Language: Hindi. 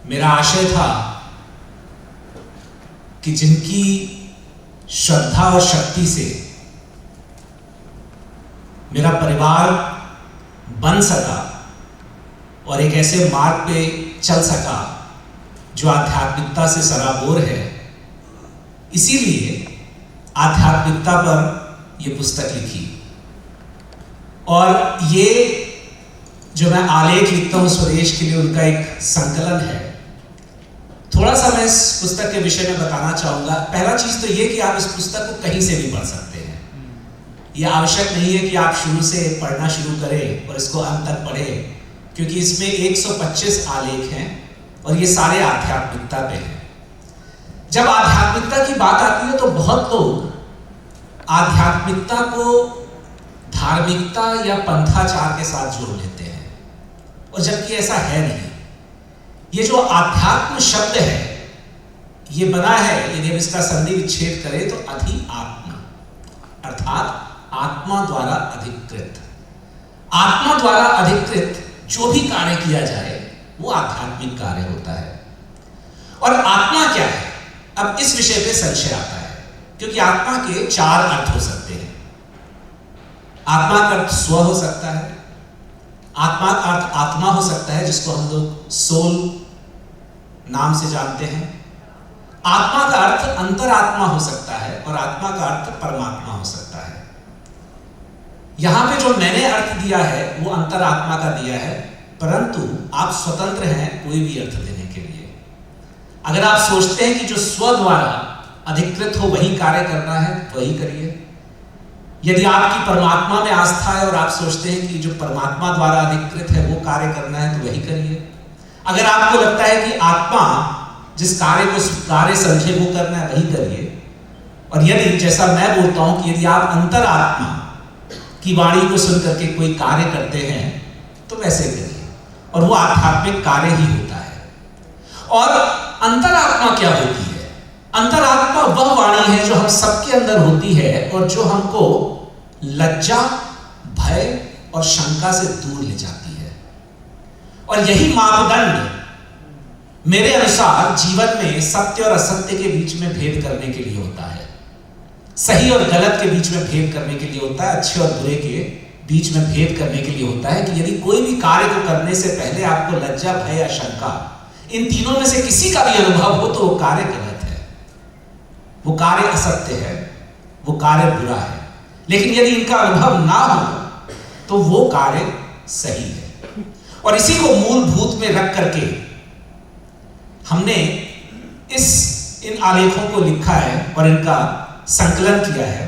मेरा आशय था कि जिनकी श्रद्धा और शक्ति से मेरा परिवार बन सका और एक ऐसे मार्ग पे चल सका जो आध्यात्मिकता से सराबोर है, इसीलिए आध्यात्मिकता पर यह पुस्तक लिखी। और ये जो मैं आलेख लिखता हूं स्वदेश के लिए, उनका एक संकलन है। थोड़ा सा मैं इस पुस्तक के विषय में बताना चाहूंगा। पहला चीज तो ये कि आप इस पुस्तक को कहीं से भी पढ़ सकते हैं। यह आवश्यक नहीं है कि आप शुरू से पढ़ना शुरू करें और इसको अंत तक पढ़ें, क्योंकि इसमें 125 आलेख हैं और ये सारे आध्यात्मिकता पे हैं। जब आध्यात्मिकता की बात आती है तो बहुत लोग आध्यात्मिकता को धार्मिकता या पंथाचार के साथ जोड़ लेते हैं, और जबकि ऐसा है नहीं। ये जो आध्यात्म शब्द है ये बना है, यदि हम इसका संधि विच्छेद करें तो अधि आत्मा, अर्थात आत्मा द्वारा अधिकृत। आत्मा द्वारा अधिकृत जो भी कार्य किया जाए वो आध्यात्मिक कार्य होता है। और आत्मा क्या है? अब इस विषय पे संशय आता है, क्योंकि आत्मा के 4 अर्थ हो सकते हैं। आत्मा का अर्थ स्व हो सकता है, आत्मा का अर्थ आत्मा हो सकता है, जिसको हम लोग सोल नाम से जानते हैं। आत्मा का अर्थ अंतरात्मा हो सकता है और आत्मा का अर्थ परमात्मा हो सकता है। यहां पे जो मैंने अर्थ दिया है वो अंतरात्मा का दिया है, परंतु आप स्वतंत्र हैं कोई भी अर्थ देने के लिए। अगर आप सोचते हैं कि जो स्व द्वारा अधिकृत हो वही कार्य करना है, वही करिए। यदि आपकी परमात्मा में आस्था है और आप सोचते हैं कि जो परमात्मा द्वारा अधिकृत है वो कार्य करना है, तो वही करिए। अगर आपको लगता है कि आत्मा जिस कार्य को कार्य समझे वो करना है, वही करिए। और यदि, जैसा मैं बोलता हूं कि यदि आप अंतरात्मा की वाणी को सुन करके कोई कार्य करते हैं तो वैसे करिए, और वो आध्यात्मिक कार्य ही होता है। और अंतरात्मा क्या होती है? अंतरात्मा वह वाणी है जो हम सबके अंदर होती है और जो हमको लज्जा, भय और शंका से दूर ले जाती है। और यही मापदंड मेरे अनुसार जीवन में सत्य और असत्य के बीच में भेद करने के लिए होता है, सही और गलत के बीच में भेद करने के लिए होता है, अच्छे और बुरे के बीच में भेद करने के लिए होता है। कि यदि कोई भी कार्य को करने से पहले आपको लज्जा, भय या शंका, इन तीनों में से किसी का भी अनुभव हो तो वो कार्य गलत है, वो कार्य असत्य है, वो कार्य बुरा है। लेकिन यदि इनका अनुभव ना हो तो वो कार्य सही है। और इसी को मूलभूत में रख करके हमने इन आलेखों को लिखा है और इनका संकलन किया है।